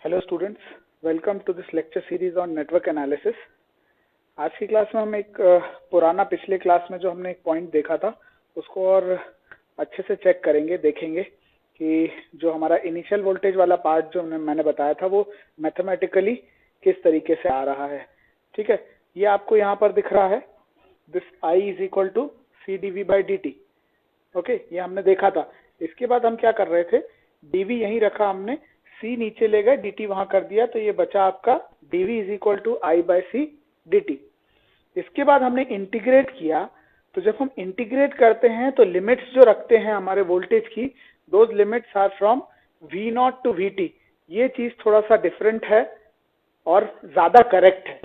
Hello students, welcome to this lecture series on network analysis. आज की class में हम एक पुराना पिछले क्लास में जो हमने एक पॉइंट देखा था उसको और अच्छे से चेक करेंगे, देखेंगे कि जो हमारा इनिशियल वोल्टेज वाला पार्ट जो मैंने बताया था वो मैथमेटिकली किस तरीके से आ रहा है। ठीक है, ये आपको यहाँ पर दिख रहा है, this I is equal to C D V by D T. Okay, ये हमने देखा था। इसके बाद हम क्या कर रहे थे, dv यहीं रखा हमने, c नीचे ले गए, dt वहां कर दिया, तो ये बचा आपका dv is equal to I by C dt। इसके बाद हमने इंटीग्रेट किया, तो जब हम इंटीग्रेट करते हैं तो लिमिट्स जो रखते हैं हमारे वोल्टेज की, those limits are from v naught to vt। ये चीज थोड़ा सा डिफरेंट है और ज्यादा करेक्ट है।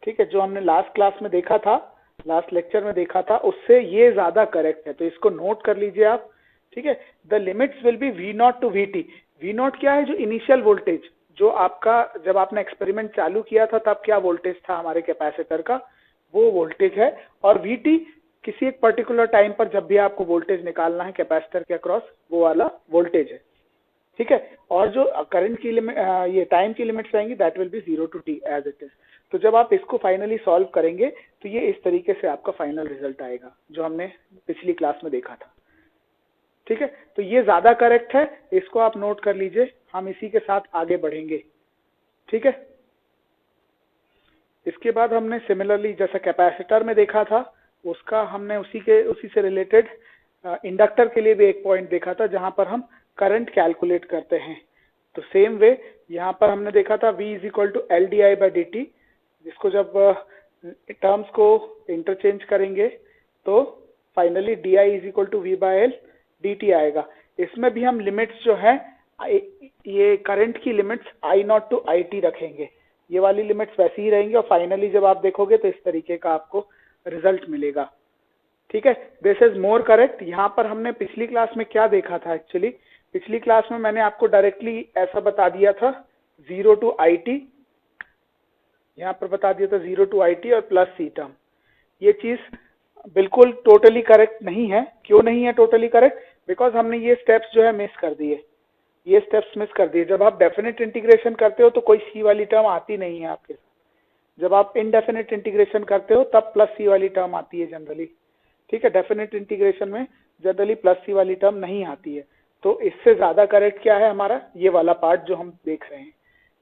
ठीक है, जो हमने लास्ट क्लास में देखा था, लास्ट लेक्चर में देखा था, उससे ये ज्यादा करेक्ट है, तो इसको नोट कर लीजिए आप। ठीक है, the limits will be V naught to V T. V naught क्या है, जो इनिशियल वोल्टेज जो आपका जब आपने एक्सपेरिमेंट चालू किया था तब क्या वोल्टेज था हमारे कैपेसिटर का, वो वोल्टेज है। और वी टी किसी एक पर्टिकुलर टाइम पर जब भी आपको वोल्टेज निकालना है कैपेसिटर के अक्रॉस, वो वाला वोल्टेज है। ठीक है, और जो करंट की लिमिट, ये टाइम की लिमिट्स आएंगी, that will be 0 to T as it is. तो जब आप इसको फाइनली सॉल्व करेंगे तो ये इस तरीके से आपका फाइनल रिजल्ट आएगा जो हमने पिछली क्लास में देखा था। ठीक है, तो ये ज्यादा करेक्ट है, इसको आप नोट कर लीजिए, हम इसी के साथ आगे बढ़ेंगे। ठीक है, इसके बाद हमने सिमिलरली जैसा कैपेसिटर में देखा था, उसका हमने उसी से रिलेटेड इंडक्टर के लिए भी एक पॉइंट देखा था जहां पर हम करंट कैलकुलेट करते हैं। तो सेम वे यहाँ पर हमने देखा था v is equal to L D I by D T, जिसको जब टर्म्स को इंटरचेंज करेंगे तो finally D I is equal to V by L D T आएगा। इसमें भी हम लिमिट्स जो है, ये करंट की limits I naught to I T रखेंगे, ये वाली लिमिट्स वैसी ही रहेंगी, और फाइनली जब आप देखोगे तो इस तरीके का आपको रिजल्ट मिलेगा। ठीक है, दिस इज मोर करेक्ट। यहाँ पर हमने पिछली क्लास में क्या देखा था, एक्चुअली पिछली क्लास में मैंने आपको डायरेक्टली ऐसा बता दिया था, 0 टू आई टी, यहाँ पर बता दिया था 0 टू आई टी और प्लस सी टर्म। ये चीज बिल्कुल टोटली करेक्ट नहीं है। क्यों नहीं है टोटली करेक्ट? बिकॉज हमने ये स्टेप्स जो है मिस कर दिए, ये स्टेप्स मिस कर दिए। जब आप डेफिनेट इंटीग्रेशन करते हो तो कोई सी वाली टर्म आती नहीं है आपके साथ। जब आप इनडेफिनेट इंटीग्रेशन करते हो तब प्लस सी वाली टर्म आती है जनरली। ठीक है, डेफिनेट इंटीग्रेशन में जनरली प्लस सी वाली टर्म नहीं आती है। तो इससे ज्यादा करेक्ट क्या है हमारा, ये वाला पार्ट जो हम देख रहे हैं।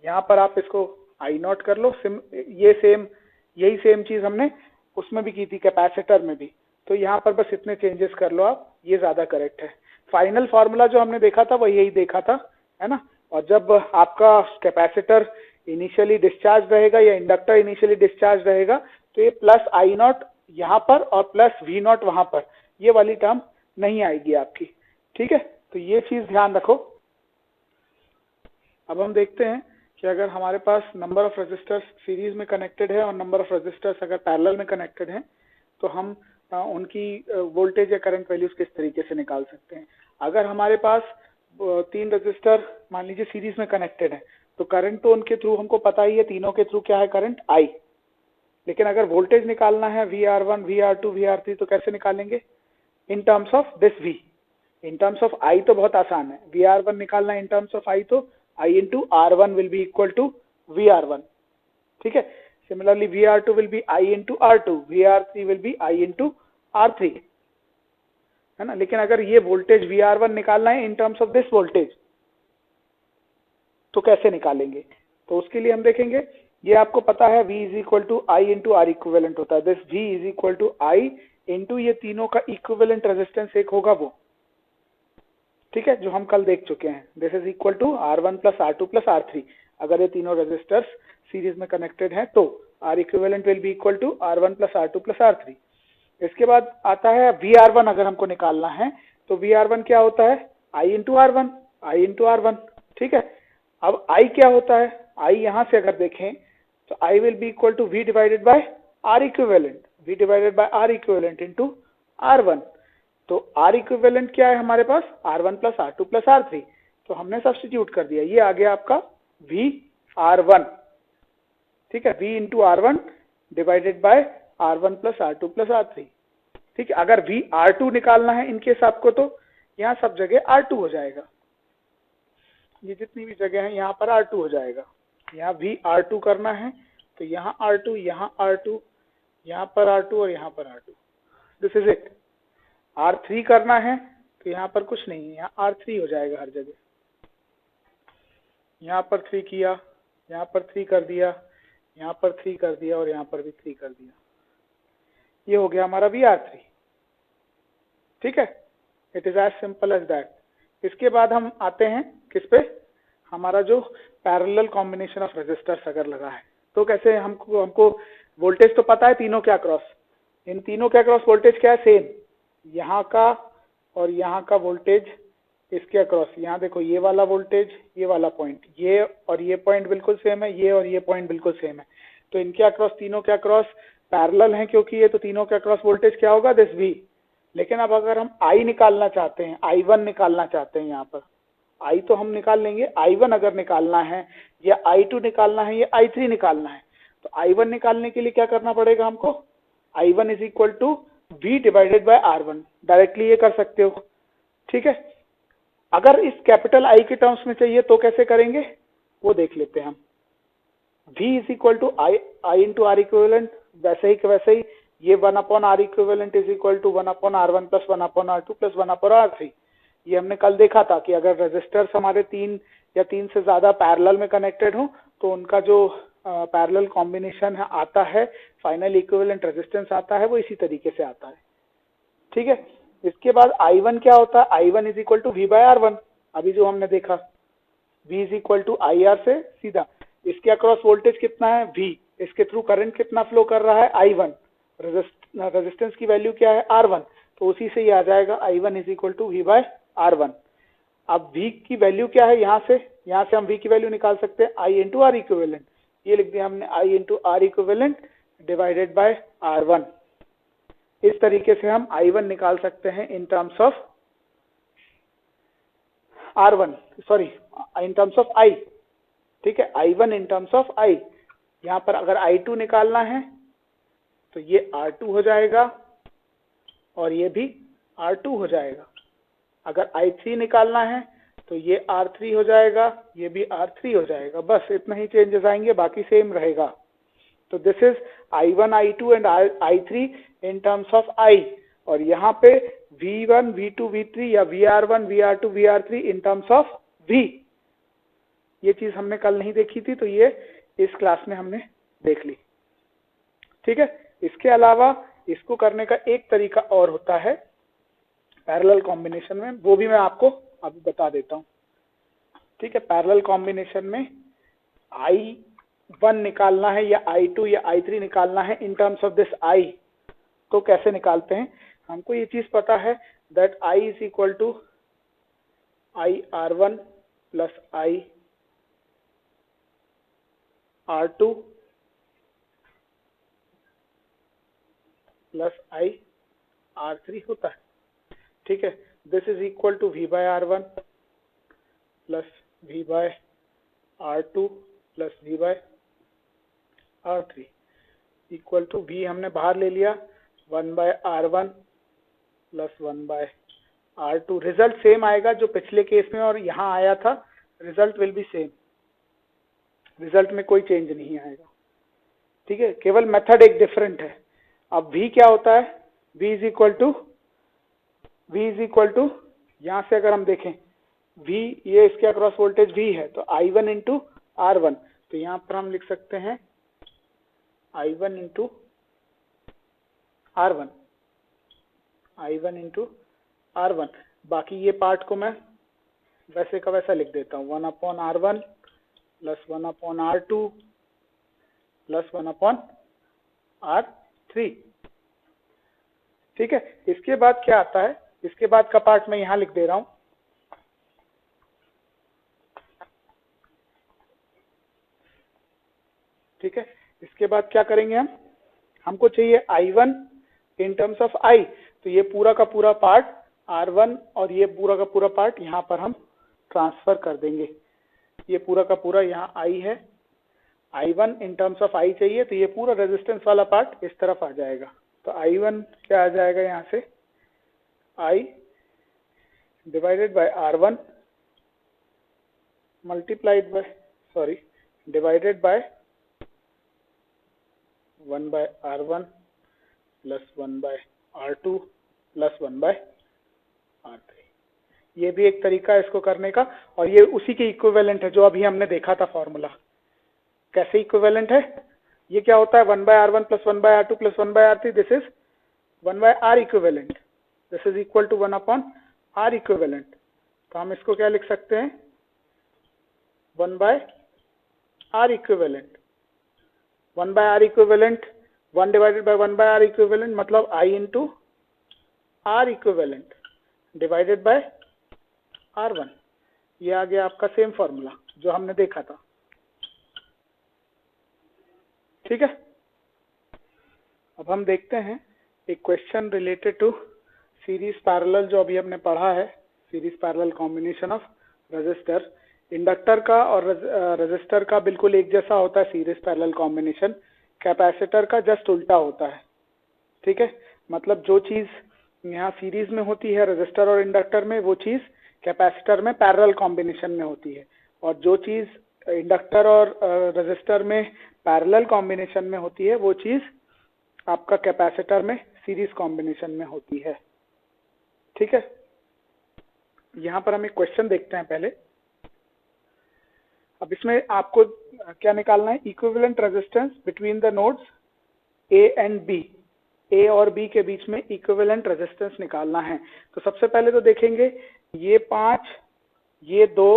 यहाँ पर आप इसको आई नोट कर लो, यही सेम चीज हमने उसमें भी की थी, कैपेसिटर में भी। तो यहाँ पर बस इतने चेंजेस कर लो आप, ये ज्यादा करेक्ट है। फाइनल फॉर्मूला जो हमने देखा था वो यही देखा था, है ना। और जब आपका कैपेसिटर इनिशियली डिस्चार्ज रहेगा या इंडक्टर इनिशियली डिस्चार्ज रहेगा, तो ये प्लस आई नॉट यहाँ पर और प्लस वी नॉट वहां पर, ये वाली टर्म नहीं आएगी आपकी। ठीक है, तो ये चीज ध्यान रखो। अब हम देखते हैं कि अगर हमारे पास नंबर ऑफ रेजिस्टर्स सीरीज में कनेक्टेड है और नंबर ऑफ रेजिस्टर्स अगर पैरेलल में कनेक्टेड हैं, तो हम उनकी वोल्टेज या करंट वैल्यूज किस तरीके से निकाल सकते हैं। अगर हमारे पास 3 रेजिस्टर मान लीजिए सीरीज में कनेक्टेड है, तो करंट तो उनके थ्रू हमको पता ही है, तीनों के थ्रू क्या है करंट, I। लेकिन अगर वोल्टेज निकालना है VR1, VR2, VR3, तो कैसे निकालेंगे, in terms of this V। In terms of I तो बहुत आसान है, VR1 निकालना इन टर्म्स ऑफ I, तो I into R1 will be equal to VR1। ठीक है, similarly VR2 will be I into R2, VR3 will be I into R3, है ना। लेकिन अगर ये वोल्टेज VR1 निकालना है इन टर्म्स ऑफ दिस वोल्टेज, तो कैसे निकालेंगे, तो उसके लिए हम देखेंगे, ये आपको पता है V is equal to I into R equivalent होता है। This V is equal to I into ये तीनों का इक्विवेलेंट रेजिस्टेंस एक होगा वो। ठीक है, जो हम कल देख चुके हैं, this is equal to R1 plus R2 plus R3। अगर ये तीनों रेजिस्टर्स सीरीज में कनेक्टेड हैं तो R equivalent will be equal to R1 plus R2 plus R3। इसके बाद आता है VR1। अगर हमको निकालना है तो VR1 क्या होता है, I into R1, I into R1। ठीक है, अब I क्या होता है, I यहां से अगर देखें तो I will be equal to V divided by R equivalent, V divided by R equivalent into R1। तो R इक्विवेलेंट क्या है हमारे पास, R1 plus R2 plus R3, तो हमने सब्स्टिट्यूट कर दिया, ये आ गया आपका VR1। ठीक है, V into R1 divided by R1 plus R2 plus R3। ठीक है, अगर VR2 निकालना है इनकेस आपको, तो यहाँ सब जगह R2 हो जाएगा। ये जितनी भी जगह है यहाँ पर R2 हो जाएगा। यहाँ भी R2 करना है तो यहाँ R2, यहाँ R2, यहाँ पर R2 और यहाँ पर R2, this is it. R3 करना है तो यहाँ पर कुछ नहीं है, यहाँ R3 हो जाएगा हर जगह। यहाँ पर 3 किया, यहाँ पर 3 कर दिया, यहाँ पर 3 कर दिया और यहाँ पर भी 3 कर दिया। ये हो गया हमारा भी R3। ठीक है, it is as simple as that. इसके बाद हम आते हैं किस पे, हमारा जो पैरेलल कॉम्बिनेशन ऑफ रेजिस्टर्स अगर लगा है तो कैसे हमको वोल्टेज तो पता है तीनों के अक्रॉस, इन तीनों के अक्रॉस वोल्टेज क्या है, सेम। यहाँ का और यहाँ का वोल्टेज इसके अक्रॉस, यहाँ देखो ये वाला वोल्टेज, ये वाला पॉइंट, ये और ये पॉइंट बिल्कुल सेम है, ये और ये पॉइंट बिल्कुल सेम है। तो इनके अक्रॉस, तीनों के अक्रॉस पैरेलल हैं क्योंकि ये, तो तीनों के अक्रॉस वोल्टेज क्या होगा, दिस V। लेकिन अब अगर हम I निकालना चाहते हैं, I1 निकालना चाहते हैं, यहाँ पर I तो हम निकाल लेंगे, I1 अगर निकालना है या I2 निकालना है या I3 निकालना है, तो I1 निकालने के लिए क्या करना पड़ेगा हमको, I1 is equal to V divided by R1, directly ये कर सकते हो। ठीक है, अगर इस कैपिटल I के टर्म्स में चाहिए तो कैसे करेंगे वो देख लेते हैं हम। V is equal to I into R equivalent, वैसे ही वैसे ही ये 1/R equivalent is equal to 1/R1 plus 1/R2 plus 1/R3। ये हमने कल देखा था कि अगर रेजिस्टर्स हमारे 3 या 3 से ज्यादा पैरेलल में कनेक्टेड हो तो उनका जो पैरेलल कॉम्बिनेशन है आता है, फाइनल इक्विवेलेंट रेजिस्टेंस आता है, वो इसी तरीके से आता है। ठीक है, इसके बाद I1 क्या होता है, I1 is equal to V/R1, अभी जो हमने देखा V is equal to IR से सीधा, इसके अक्रॉस वोल्टेज कितना है V, इसके थ्रू करंट कितना फ्लो कर रहा है I1, रेजिस्टेंस की वैल्यू क्या है R1, तो उसी से ये आ जाएगा I1 is equal to V/R1। अब V की वैल्यू क्या है, यहाँ से हम V की वैल्यू निकाल सकते हैं I इंटू आर इक्विवेलेंट, ये लिख दिया हमने I into R equivalent divided by R1। इस तरीके से हम I1 निकाल सकते हैं in terms of R1, sorry in terms of I। ठीक है, I1 in terms of I। यहाँ पर अगर I2 निकालना है तो ये R2 हो जाएगा और ये भी R2 हो जाएगा। अगर I3 निकालना है तो ये R3 हो जाएगा, ये भी R3 हो जाएगा। बस इतना ही चेंजेस आएंगे, बाकी सेम रहेगा। तो this is I1, I2 and I3 in terms of I, और यहाँ पे V1, V2, V3 या VR1, VR2, VR3 in terms of V। ये चीज हमने कल नहीं देखी थी तो ये इस क्लास में हमने देख ली। ठीक है, इसके अलावा इसको करने का एक तरीका और होता है पैरेलल कॉम्बिनेशन में, वो भी मैं आपको अभी बता देता हूँ। ठीक है, पैरेलल कॉम्बिनेशन में I1 निकालना है या I2 या I3 निकालना है इन टर्म्स ऑफ दिस I, तो कैसे निकालते हैं, हमको ये चीज पता है that I is equal to IR1 plus IR2 plus IR3 होता है। ठीक है, this is equal to V/R1 plus V/R2 plus V/R3 equal to V हमने बाहर ले लिया 1/R1 plus 1/R2। Result same आएगा जो पिछले केस में और यहाँ आया था, result will be same, result में कोई चेंज नहीं आएगा। ठीक है, केवल मेथड एक डिफरेंट है। अब V क्या होता है, V इज इक्वल टू यहाँ से अगर हम देखें V, ये इसके अक्रॉस वोल्टेज V है तो I1 इंटू R1, तो यहाँ पर हम लिख सकते हैं I1 into R1, I1 into R1। बाकी ये पार्ट को मैं वैसे का वैसा लिख देता हूँ, 1/R1 plus 1/R2 plus 1/R3। ठीक है, इसके बाद क्या आता है, इसके बाद का पार्ट मैं यहाँ लिख दे रहा हूँ। ठीक है, इसके बाद क्या करेंगे हमको चाहिए I1 in terms of I, तो ये पूरा का पूरा पार्ट R1 और ये पूरा का पूरा पार्ट यहाँ पर हम ट्रांसफर कर देंगे। ये पूरा का पूरा यहाँ I है, I1 in terms of I चाहिए तो ये पूरा रेजिस्टेंस वाला पार्ट इस तरफ आ जाएगा। तो I1 क्या आ जाएगा, यहाँ से I divided by R1 multiplied by divided by 1 by R1 प्लस 1 by R2 plus 1 by R3। ये भी एक तरीका है इसको करने का, और ये उसी के इक्विवेलेंट है जो अभी हमने देखा था फॉर्मूला। कैसे इक्विवेलेंट है? ये क्या होता है? 1 by R1 प्लस 1 by R2 plus 1 by R3, this is 1 by R equivalent, this is equal to 1 upon R equivalent. तो हम इसको क्या लिख सकते हैं? 1 by R equivalent. 1 by R equivalent, 1 divided by 1 by R equivalent, मतलब I into R equivalent divided by R1। ये आ गया आपका सेम फॉर्मूला जो हमने देखा था। ठीक है, अब हम देखते हैं एक question related to series parallel जो अभी हमने पढ़ा है, series parallel combination of resistor. Inductor का और रेजिस्टर का बिल्कुल एक जैसा होता है सीरीज पैरेलल कॉम्बिनेशन, कैपेसिटर का जस्ट उल्टा होता है। ठीक है, मतलब जो चीज यहाँ सीरीज में होती है रेजिस्टर और इंडक्टर में, वो चीज कैपेसिटर में पैरेलल कॉम्बिनेशन में होती है, और जो चीज इंडक्टर और रेजिस्टर में पैरेलल कॉम्बिनेशन में होती है, वो चीज आपका कैपेसिटर में सीरीज कॉम्बिनेशन में होती है। ठीक है, यहाँ पर हम एक क्वेश्चन देखते हैं पहले। अब इसमें आपको क्या निकालना है? Equivalent resistance between the nodes A and B, A और बी के बीच में इक्विवेलेंट रेजिस्टेंस निकालना है। तो सबसे पहले तो देखेंगे ये 5, ये 2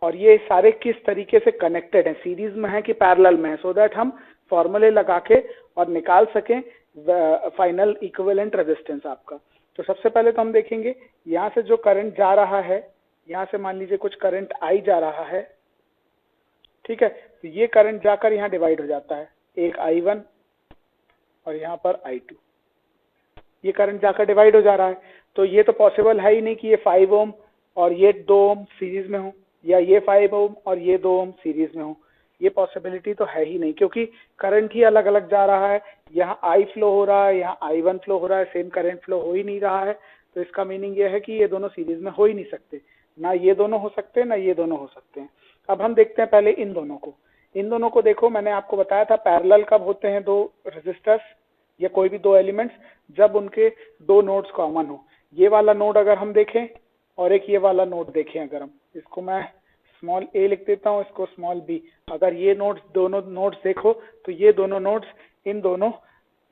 और ये सारे किस तरीके से कनेक्टेड हैं, सीरीज में है कि पैरेलल में है, सो दैट हम फॉर्मूले लगा के और निकाल सकें फाइनल इक्विवेलेंट रेजिस्टेंस आपका। तो सबसे पहले तो हम देखेंगे यहाँ से जो करंट जा रहा है, यहाँ से मान लीजिए कुछ करंट आई जा रहा है। ठीक है, तो ये करंट जाकर यहाँ डिवाइड हो जाता है, एक I1 और यहाँ पर I2, ये करंट जाकर डिवाइड हो जा रहा है। तो ये तो पॉसिबल है ही नहीं कि ये 5 ओम और ये 2 ओम सीरीज में हो, या ये 5 ओम और ये 2 ओम सीरीज में हो। ये पॉसिबिलिटी तो है ही नहीं, क्योंकि करंट ही अलग अलग जा रहा है। यहाँ I फ्लो हो रहा है, यहाँ I1 फ्लो हो रहा है, सेम करंट फ्लो हो ही नहीं रहा है। तो इसका मीनिंग ये है कि ये दोनों सीरीज में हो ही नहीं सकते, ना ये दोनों हो सकते ना ये दोनों हो सकते हैं। अब हम देखते हैं पहले इन दोनों को। इन दोनों को देखो, मैंने आपको बताया था पैरेलल कब होते हैं दो रेजिस्टर्स या कोई भी दो एलिमेंट्स, जब उनके दो नोड्स कॉमन हो। ये वाला नोड अगर हम देखें और एक ये वाला नोड देखें, अगर हम इसको मैं स्मॉल a लिख देता हूँ, इसको स्मॉल b। अगर ये नोड्स, दोनों नोड्स देखो तो ये दोनों नोड्स इन दोनों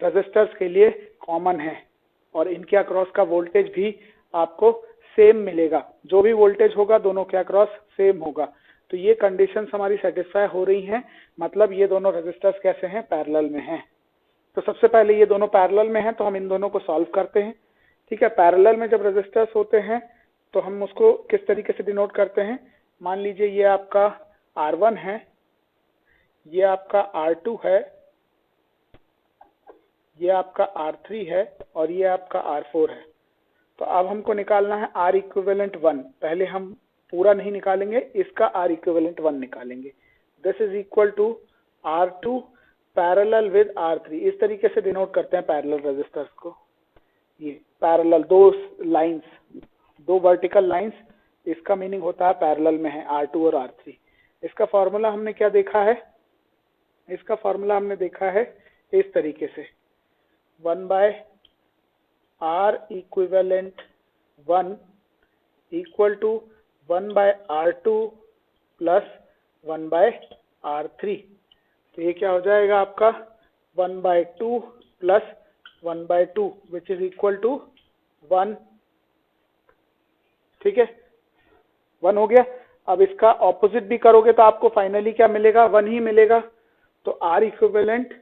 रेजिस्टर्स के लिए कॉमन है, और इनके अक्रॉस का वोल्टेज भी आपको सेम मिलेगा। जो भी वोल्टेज होगा दोनों के अक्रॉस सेम होगा। तो ये कंडीशंस हमारी सेटिस्फाई हो रही हैं, मतलब ये दोनों रेजिस्टर्स कैसे हैं? पैरेलल में हैं। तो सबसे पहले ये दोनों पैरेलल में हैं, तो हम इन दोनों को सॉल्व करते हैं। ठीक है, पैरेलल में जब रेजिस्टर्स होते हैं तो हम उसको किस तरीके से डिनोट करते हैं? मान लीजिए ये आपका R1 है, ये आपका R2 है, ये आपका R3 है और ये आपका R4 है। तो अब हमको निकालना है R इक्विवेलेंट 1। पहले हम पूरा नहीं निकालेंगे, इसका R इक्विवेलेंट 1 निकालेंगे। This is equal to R2 parallel with R3। इस तरीके से डिनोट करते हैं पैरेलल रेजिस्टर्स को। ये पैरेलल दो लाइंस, दो वर्टिकल लाइंस, इसका मीनिंग होता है पैरेलल में है R2 और R3। इसका फॉर्मूला हमने क्या देखा है? इसका फॉर्मूला हमने देखा है इस तरीके से, 1 by R equivalent 1 equal to 1 by R2 plus 1 by R3। तो ये क्या हो जाएगा आपका 1 by 2 plus 1 by 2 which is equal to 1। ठीक है, 1 हो गया। अब इसका ऑपोजिट भी करोगे तो आपको फाइनली क्या मिलेगा? 1 ही मिलेगा। तो R इक्विवेलेंट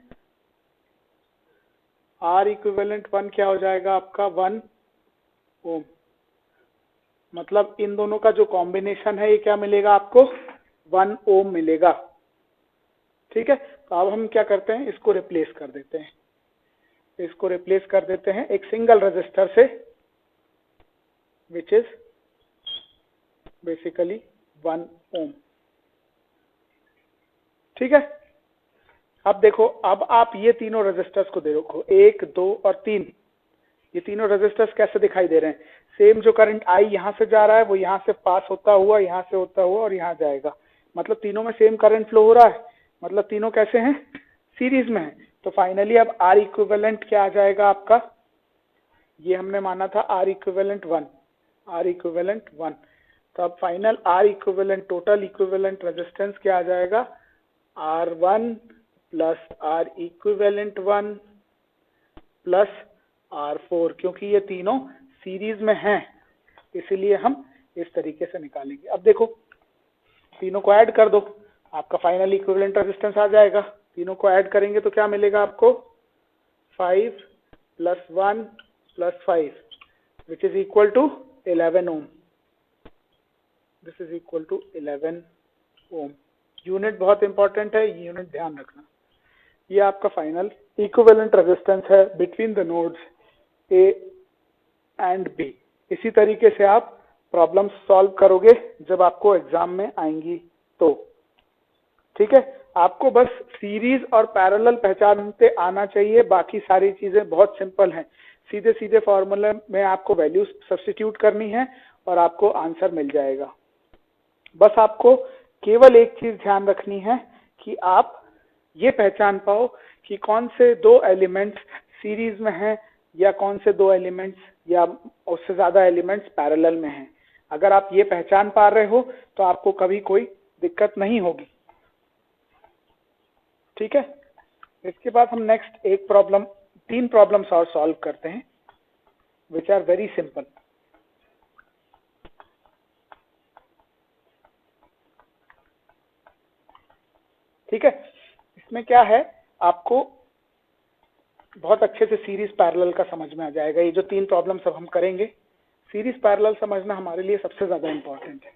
1 क्या हो जाएगा आपका? 1 ओम। मतलब इन दोनों का जो कॉम्बिनेशन है ये क्या मिलेगा आपको? 1 ओम मिलेगा। ठीक है, तो अब हम क्या करते हैं? इसको रिप्लेस कर देते हैं, इसको रिप्लेस कर देते हैं एक सिंगल रेजिस्टर से, विच इज बेसिकली 1 ओम। ठीक है, अब देखो, अब आप ये तीनों रेजिस्टर्स को देखो, 1, 2 और 3, ये तीनों रेजिस्टर्स कैसे दिखाई दे रहे हैं? सेम जो करंट आई यहाँ से जा रहा है वो यहाँ से पास होता हुआ, यहाँ से होता हुआ और यहाँ जाएगा, मतलब तीनों में सेम करंट फ्लो हो रहा है, मतलब तीनों कैसे हैं, सीरीज में है। तो फाइनली अब आर इक्विवेलेंट क्या आ जाएगा आपका, ये हमने माना था आर इक्विवेलेंट 1, आर इक्विवेलेंट 1। तो अब final R equivalent, total equivalent resistance क्या आ जाएगा, R1 plus are equivalent 1 plus R4, क्योंकि ये तीनों सीरीज में हैं इसीलिए हम इस तरीके से निकालेंगे। अब देखो तीनों को ऐड कर दो, आपका फाइनल इक्विवेलेंट रेजिस्टेंस आ जाएगा। तीनों को ऐड करेंगे तो क्या मिलेगा आपको, 5 plus 1 plus 5 which is equal to 11 ohm. This is equal to 11 ohm. Unit बहुत इंपॉर्टेंट है, यूनिट ध्यान रखना। ये आपका फाइनल इक्विवेलेंट रेजिस्टेंस है between the nodes A and B. इसी तरीके से आप प्रॉब्लम्स सॉल्व करोगे जब आपको एग्जाम में आएंगी तो, ठीक है। आपको बस सीरीज और पैरेलल पहचानते आना चाहिए, बाकी सारी चीजें बहुत सिंपल हैं। सीधे सीधे फॉर्मूले में आपको वैल्यू सब्स्टिट्यूट करनी है और आपको आंसर मिल जाएगा। बस आपको केवल एक चीज ध्यान रखनी है कि आप ये पहचान पाओ कि कौन से दो एलिमेंट्स सीरीज में हैं या कौन से दो एलिमेंट्स या उससे ज्यादा एलिमेंट्स पैरेलल में हैं। अगर आप ये पहचान पा रहे हो तो आपको कभी कोई दिक्कत नहीं होगी, ठीक है। इसके बाद हम नेक्स्ट एक प्रॉब्लम, 3 प्रॉब्लम्स और सॉल्व करते हैं विच आर वेरी सिंपल। ठीक है, इसमें क्या है, आपको बहुत अच्छे से सीरीज पैरेलल का समझ में आ जाएगा। ये जो 3 प्रॉब्लम सब हम करेंगे, सीरीज पैरेलल समझना हमारे लिए सबसे ज्यादा इंपॉर्टेंट है।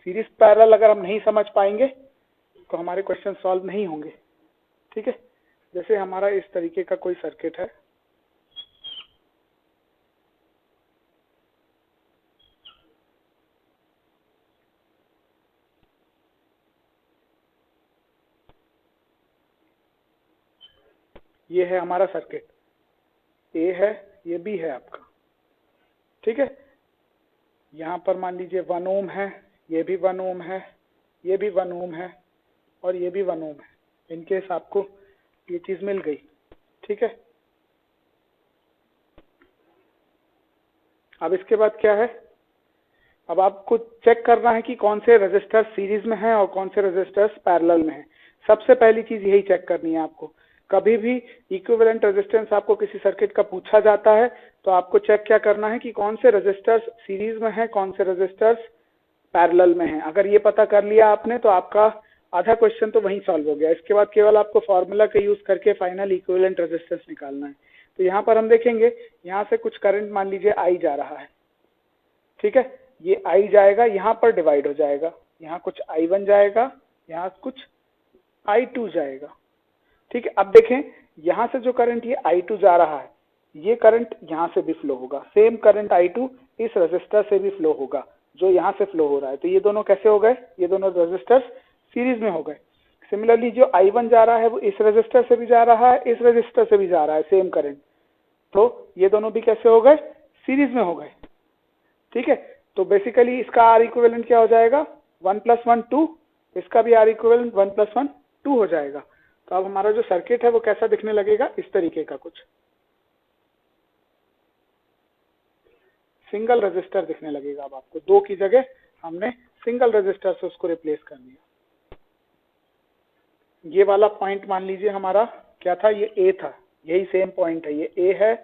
सीरीज पैरेलल अगर हम नहीं समझ पाएंगे तो हमारे क्वेश्चन सॉल्व नहीं होंगे, ठीक है। जैसे हमारा इस तरीके का कोई सर्किट है, ये है हमारा सर्किट, ए है, ये बी है आपका, ठीक है। यहाँ पर मान लीजिए 1 ओम है, ये भी 1 ओम है, ये भी 1 ओम है और ये भी 1 ओम है। इनकेस आपको ये चीज मिल गई, ठीक है। अब इसके बाद क्या है, अब आपको चेक करना है कि कौन से रेजिस्टर्स सीरीज में हैं और कौन से रेजिस्टर्स पैरेलल में हैं। सबसे पहली चीज यही चेक करनी है आपको। कभी भी इक्विवेलेंट रेजिस्टेंस आपको किसी सर्किट का पूछा जाता है तो आपको चेक क्या करना है कि कौन से रेजिस्टर्स सीरीज में हैं, कौन से रेजिस्टर्स पैरेलल में हैं। अगर ये पता कर लिया आपने तो आपका आधा क्वेश्चन तो वहीं सॉल्व हो गया। इसके बाद केवल आपको फॉर्मूला का यूज करके फाइनल इक्विवेलेंट रेजिस्टेंस निकालना है। तो यहाँ पर हम देखेंगे, यहाँ से कुछ करंट मान लीजिए आई जा रहा है, ठीक है। ये आई जाएगा, यहाँ पर डिवाइड हो जाएगा, यहाँ कुछ I1 जाएगा, यहाँ कुछ I2 जाएगा, ठीक है। अब देखें, यहाँ से जो करंट ये I2 जा रहा है, ये करंट यहाँ से भी फ्लो होगा। सेम करंट I2 इस रेजिस्टर से भी फ्लो होगा जो यहाँ से फ्लो हो रहा है। तो ये दोनों कैसे हो गए, ये दोनों रेजिस्टर्स सीरीज में हो गए। सिमिलरली जो I1 जा रहा है वो इस रेजिस्टर से भी जा रहा है, इस रेजिस्टर से भी जा रहा है, सेम करंट। तो ये दोनों भी कैसे हो गए, सीरीज में हो गए, ठीक है। तो बेसिकली इसका आर इक्विवेलेंट क्या हो जाएगा, 1 + 1 2, इसका भी आर इक्विवेलेंट 1 + 1 2 हो जाएगा। तो अब हमारा जो सर्किट है वो कैसा दिखने लगेगा, इस तरीके का कुछ सिंगल रेजिस्टर दिखने लगेगा। अब आपको 2 की जगह हमने सिंगल रेजिस्टर से उसको रिप्लेस कर दिया। ये वाला पॉइंट मान लीजिए हमारा क्या था, ये ए था, यही सेम पॉइंट है, ये ए है,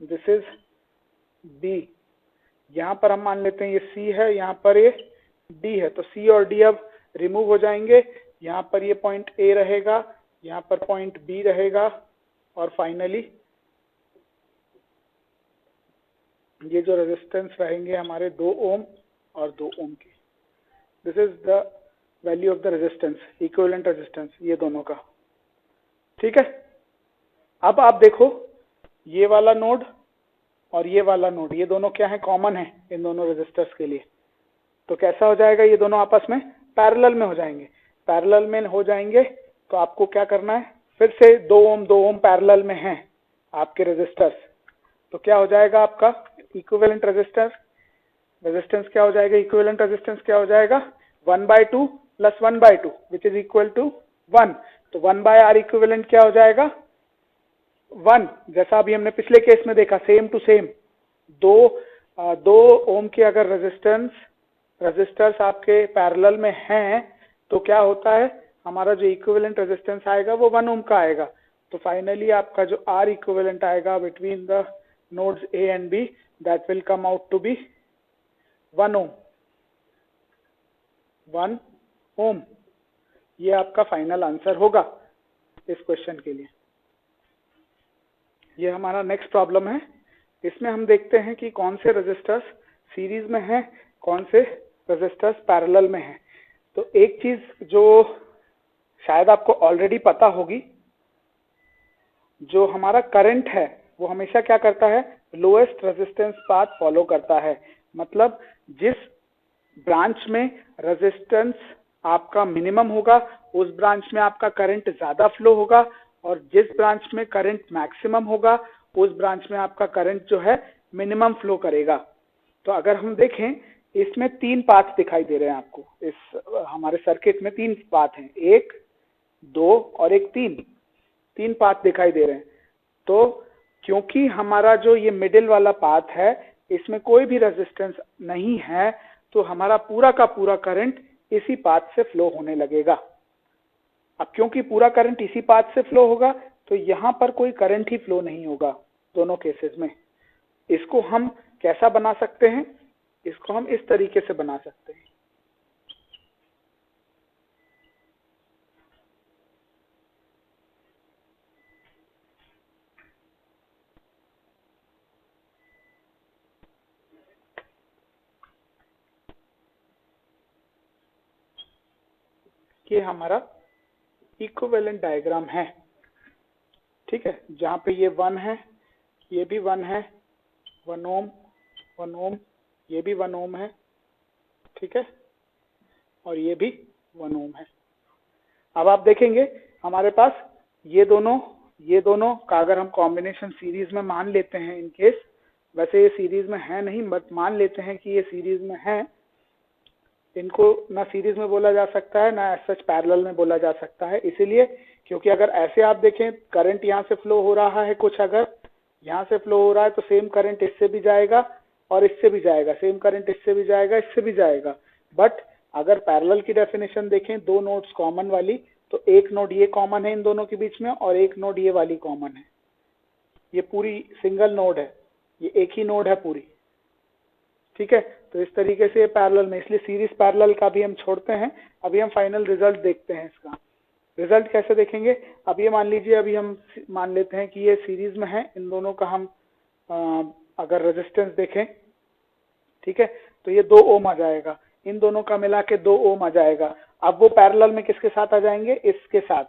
दिस इज बी। यहाँ पर हम मान लेते हैं ये सी है, यहाँ पर ये डी है। तो सी और डी अब रिमूव हो जाएंगे, यहाँ पर ये पॉइंट ए रहेगा, यहाँ पर पॉइंट बी रहेगा और फाइनली ये जो रेजिस्टेंस रहेंगे हमारे 2 ओम और 2 ओम के। This is the value of the resistance, equivalent resistance ये दोनों का, ठीक है। अब आप देखो, ये वाला नोड और ये वाला नोड, ये दोनों क्या है, कॉमन है इन दोनों रेजिस्टर्स के लिए। तो कैसा हो जाएगा, ये दोनों आपस में पैरेलल में हो जाएंगे। पैरेलल में हो जाएंगे तो आपको क्या करना है, फिर से 2 ओम 2 ओम पैरेलल में हैं आपके रेजिस्टर्स। तो क्या हो जाएगा आपका, इक्विवेलेंट रेजिस्टेंस क्या हो जाएगा, इक्विवेलेंट रेजिस्टेंस क्या हो जाएगा, 1/2 plus 1/2 which is equal to 1। तो 1/R इक्विवेलेंट क्या हो जाएगा, 1। जैसा अभी हमने पिछले केस में देखा, सेम टू सेम, 2 ओम के अगर रजिस्टर्स आपके पैरेलल में हैं तो क्या होता है, हमारा जो इक्विवेलेंट रेजिस्टेंस आएगा वो 1 ओम का आएगा। तो फाइनली आपका जो R इक्विवेलेंट आएगा between the nodes A and B, that will come out to be 1 ohm. 1 ohm ये आपका फाइनल आंसर होगा इस क्वेश्चन के लिए। ये हमारा नेक्स्ट प्रॉब्लम है। इसमें हम देखते हैं कि कौन से रेजिस्टर्स सीरीज में हैं, कौन से रेजिस्टर्स पैरेलल में हैं। तो एक चीज जो शायद आपको ऑलरेडी पता होगी, जो हमारा करंट है वो हमेशा क्या करता है, लोएस्ट रेजिस्टेंस पाथ फॉलो करता है। मतलब जिस ब्रांच में रेजिस्टेंस आपका मिनिमम होगा उस ब्रांच में आपका करंट ज्यादा फ्लो होगा, और जिस ब्रांच में करंट मैक्सिमम होगा उस ब्रांच में आपका करंट जो है मिनिमम फ्लो करेगा। तो अगर हम देखें, इसमें 3 पाथ दिखाई दे रहे हैं आपको, इस हमारे सर्किट में 3 पाथ हैं, 1, 2 और एक 3 पाथ दिखाई दे रहे हैं। तो क्योंकि हमारा जो ये मिडिल वाला पाथ है इसमें कोई भी रेजिस्टेंस नहीं है, तो हमारा पूरा का पूरा करंट इसी पाथ से फ्लो होने लगेगा। अब क्योंकि पूरा करंट इसी पाथ से फ्लो होगा तो यहां पर कोई करंट ही फ्लो नहीं होगा दोनों केसेस में। इसको हम कैसा बना सकते हैं, इसको हम इस तरीके से बना सकते हैं। ये हमारा इक्विवेलेंट डायग्राम है, ठीक है, जहां पे ये 1 है, ये भी 1 है, 1 ओम, 1 ओम, ये भी 1 ओम है, ठीक है, और ये भी 1 ओम है। अब आप देखेंगे हमारे पास ये दोनों का अगर हम कॉम्बिनेशन सीरीज में मान लेते हैं, इन केस, वैसे ये सीरीज में है नहीं बट मान लेते हैं कि ये सीरीज में है, इनको ना सीरीज में बोला जा सकता है ना सच पैरेलल में बोला जा सकता है। इसीलिए क्योंकि अगर ऐसे आप देखें, करंट यहाँ से फ्लो हो रहा है, कुछ अगर यहाँ से फ्लो हो रहा है तो सेम करंट इससे भी जाएगा और इससे भी जाएगा, सेम करंट इससे भी जाएगा, इससे भी जाएगा। बट अगर पैरेलल की डेफिनेशन देखें, 2 नोड्स कॉमन वाली, तो एक नोड ये कॉमन है इन दोनों के बीच में और एक नोड ये वाली कॉमन है। ये पूरी सिंगल नोड है, ये एक ही नोड है पूरी, ठीक है। तो इस तरीके से पैरेलल में, इसलिए सीरीज पैरेलल का भी हम छोड़ते हैं। अभी हम फाइनल रिजल्ट देखते हैं। इसका रिजल्ट कैसे देखेंगे, अब ये मान लीजिए, अभी हम मान लेते हैं कि ये सीरीज में है, इन दोनों का हम अगर रेजिस्टेंस देखें, ठीक है, तो ये 2 ओम आ जाएगा, इन दोनों का मिला के 2 ओम आ जाएगा। अब वो पैरेलल में किसके साथ आ जाएंगे, इसके साथ,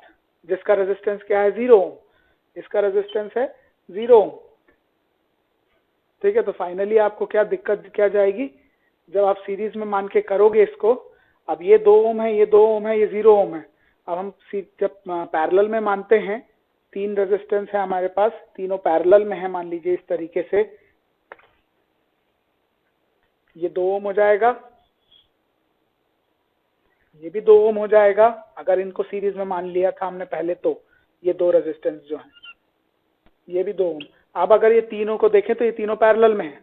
जिसका रेजिस्टेंस क्या है, 0 ओम, इसका रेजिस्टेंस है 0 ओम, ठीक है। तो फाइनली आपको क्या दिक्कत क्या जाएगी, जब आप सीरीज में मान के करोगे इसको, अब ये 2 ओम है, ये 2 ओम है, ये 0 ओम है। अब हम जब पैरेलल में मानते हैं, 3 रेजिस्टेंस है हमारे पास, तीनों पैरेलल में है, मान लीजिए इस तरीके से, ये 2 ओम हो जाएगा, ये भी 2 ओम हो जाएगा अगर इनको सीरीज में मान लिया था हमने पहले। तो ये 2 रेजिस्टेंस जो है, ये भी 2 ओम। अब अगर ये तीनों को देखें तो ये तीनों पैरेलल में है,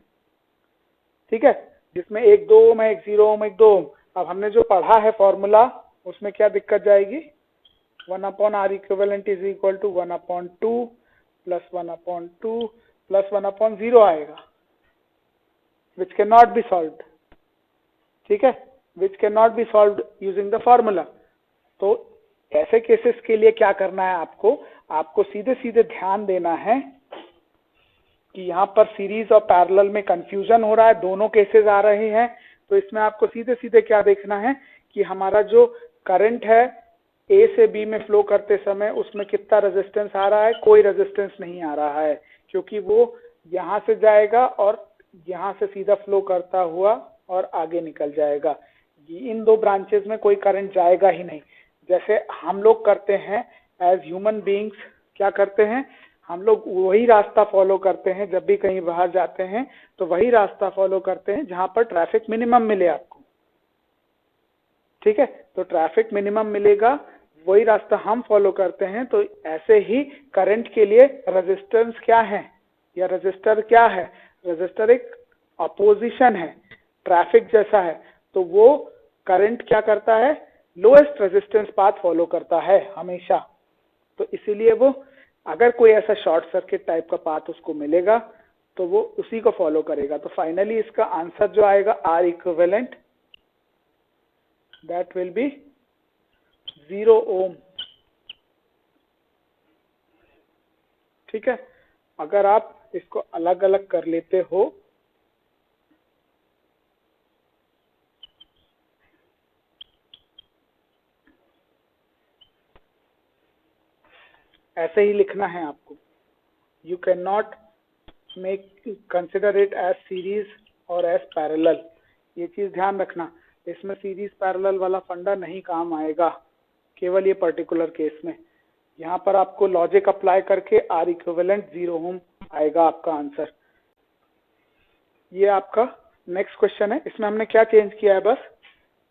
ठीक है, जिसमें एक 2 ओम है, एक 0 ओम, एक 2 ओम। अब हमने जो पढ़ा है फॉर्मूला, उसमें क्या दिक्कत जाएगी, 1/R equivalent is equal to 1/2 plus 1/2 plus 1/0 आएगा, which can not be solved, ठीक है, which can not be solved using the formula. तो ऐसे केसेस के लिए क्या करना है, आपको सीधे सीधे ध्यान देना है कि यहाँ पर सीरीज और पैरेलल में कंफ्यूजन हो रहा है, दोनों केसेस आ रहे हैं। तो इसमें आपको सीधे सीधे क्या देखना है कि हमारा जो करंट है ए से बी में फ्लो करते समय उसमें कितना रेजिस्टेंस आ रहा है, कोई रेजिस्टेंस नहीं आ रहा है, क्योंकि वो यहाँ से जाएगा और यहाँ से सीधा फ्लो करता हुआ और आगे निकल जाएगा। इन 2 ब्रांचेस में कोई करंट जाएगा ही नहीं। जैसे हम लोग करते हैं एज ह्यूमन बीइंग्स, क्या करते हैं, हम लोग वही रास्ता फॉलो करते हैं जब भी कहीं बाहर जाते हैं, तो वही रास्ता फॉलो करते हैं जहां पर ट्रैफिक मिनिमम मिले आपको। ठीक है, तो ट्रैफिक मिनिमम मिलेगा, वही रास्ता हम फॉलो करते हैं। तो ऐसे ही करंट के लिए रेजिस्टेंस क्या है या रजिस्टर क्या है? रजिस्टर एक अपोजिशन है, ट्रैफिक जैसा है। तो वो करंट क्या करता है? लोएस्ट रेजिस्टेंस पाथ फॉलो करता है हमेशा। तो इसीलिए वो अगर कोई ऐसा शॉर्ट सर्किट टाइप का पाथ उसको मिलेगा तो वो उसी को फॉलो करेगा। तो फाइनली इसका आंसर जो आएगा R equivalent, that will be 0 ohm. ठीक है, अगर आप इसको अलग अलग कर लेते हो ऐसे ही लिखना है आपको। You can not make consider it as series और एज पैरेलल। ये चीज ध्यान रखना, इसमें सीरीज पैरेलल वाला फंडा नहीं काम आएगा, केवल ये पर्टिकुलर केस में। यहाँ पर आपको लॉजिक अप्लाई करके आर इक्विवेलेंट 0 ओम आएगा आपका आंसर। ये आपका नेक्स्ट क्वेश्चन है। इसमें हमने क्या चेंज किया है? बस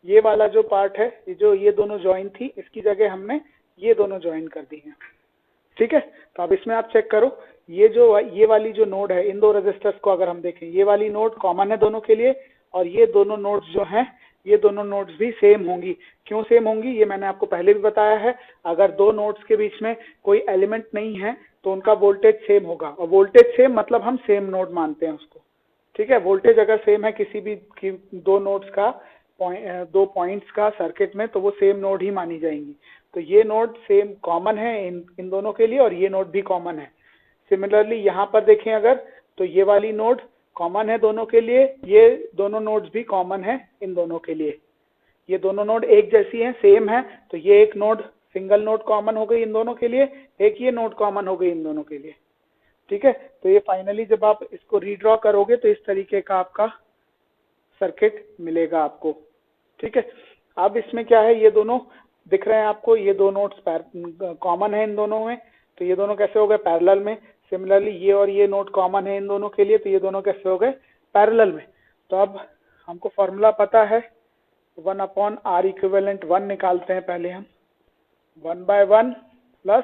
ये वाला जो पार्ट है, जो ये दोनों ज्वाइन थी, इसकी जगह हमने ये दोनों ज्वाइन कर दी है। ठीक है, तो अब इसमें आप चेक करो, ये वाली जो नोड है, इन दो रेजिस्टर्स को अगर हम देखें, ये वाली नोड कॉमन है दोनों के लिए, और ये दोनों नोड्स जो हैं, ये दोनों नोड्स भी सेम होंगी। क्यों सेम होंगी? ये मैंने आपको पहले भी बताया है। अगर दो नोड्स के बीच में कोई एलिमेंट नहीं है तो उनका वोल्टेज सेम होगा, और वोल्टेज सेम मतलब हम सेम नोड मानते हैं उसको। ठीक है, वोल्टेज अगर सेम है किसी भी दो नोड्स का, दो पॉइंट्स का सर्किट में, तो वो सेम नोड ही मानी जाएंगी। तो ये नोड सेम कॉमन है इन दोनों के लिए, और ये नोड भी कॉमन है। सिमिलरली यहाँ पर देखें अगर, तो ये वाली नोड कॉमन है दोनों के लिए, ये दोनों नोड्स भी कॉमन है इन दोनों के लिए। ये दोनों नोड एक जैसी हैं, सेम है, तो ये एक नोड सिंगल नोड कॉमन हो गई इन दोनों के लिए, एक ये नोड कॉमन हो गई इन दोनों के लिए। ठीक है, तो ये फाइनली जब आप इसको रीड्रॉ करोगे तो इस तरीके का आपका सर्किट मिलेगा आपको। ठीक है, अब इसमें क्या है, ये दोनों दिख रहे हैं आपको, ये दो नोड्स कॉमन है इन दोनों में, तो ये दोनों कैसे हो गए? पैरेलल में। सिमिलरली ये और ये नोड कॉमन है इन दोनों के लिए, तो ये दोनों कैसे हो गए? पैरेलल में। तो अब हमको फॉर्मूला पता है, 1/R इक्विवेलेंट 1 निकालते हैं पहले हम। 1/1 प्लस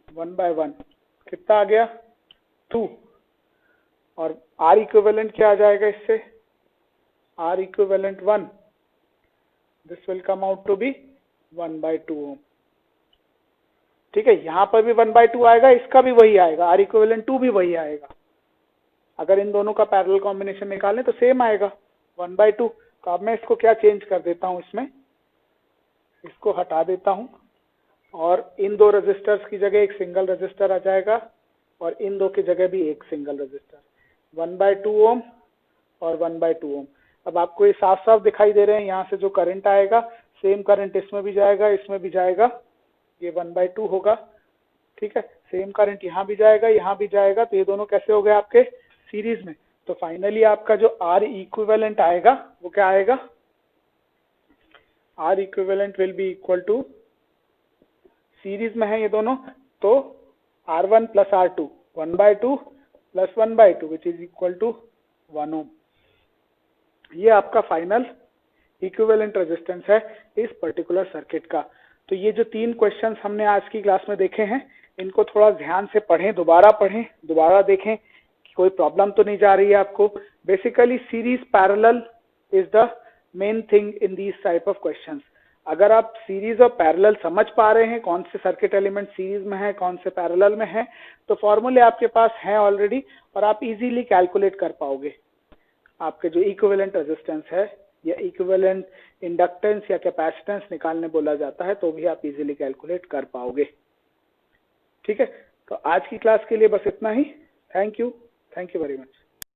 1/1 कितना आ गया? 2। और R इक्विवेलेंट क्या आ जाएगा इससे? R equivalent 1, this will come out to be 1/2 ओम। ठीक है, यहाँ पर भी 1/2 आएगा, इसका भी वही आएगा, R equivalent 2 भी वही आएगा। अगर इन दोनों का पैरेलल कॉम्बिनेशन निकालें तो सेम आएगा 1/2। तो अब मैं इसको क्या चेंज कर देता हूँ, इसमें इसको हटा देता हूँ, और इन दो रेजिस्टर्स की जगह एक सिंगल रेजिस्टर आ जाएगा, और इन दो की जगह भी एक सिंगल रेजिस्टर। 1/2 ओम और 1/2 ओम। अब आपको ये साफ साफ दिखाई दे रहे हैं, यहाँ से जो करंट आएगा, सेम करंट इसमें भी जाएगा, इसमें भी जाएगा, ये 1/2 होगा। ठीक है, सेम करंट यहाँ भी जाएगा, यहाँ भी जाएगा, तो ये दोनों कैसे हो गए आपके? सीरीज में। तो फाइनली आपका जो आर इक्विवेलेंट आएगा वो क्या आएगा? R equivalent will be equal to, series में है ये दोनों, तो R1 plus R2, 1/2 plus 1/2 which is equal to 1 ohm. ये आपका फाइनल इक्विवेलेंट रेजिस्टेंस है इस पर्टिकुलर सर्किट का। तो ये जो 3 क्वेश्चंस हमने आज की क्लास में देखे हैं, इनको थोड़ा ध्यान से पढ़ें, दोबारा देखें कि कोई प्रॉब्लम तो नहीं जा रही है आपको। Basically series parallel is the main thing in these type of questions. अगर आप सीरीज और पैरेलल समझ पा रहे हैं, कौन से सर्किट एलिमेंट सीरीज में है, कौन से पैरेलल में है, तो फॉर्मूले आपके पास हैं ऑलरेडी, और आप इजीली कैलकुलेट कर पाओगे। आपके जो इक्विवेलेंट रेजिस्टेंस है या इक्विवेलेंट इंडक्टेंस या कैपेसिटेंस निकालने बोला जाता है, तो भी आप इजीली कैलकुलेट कर पाओगे। ठीक है, तो आज की क्लास के लिए बस इतना ही। Thank you very much.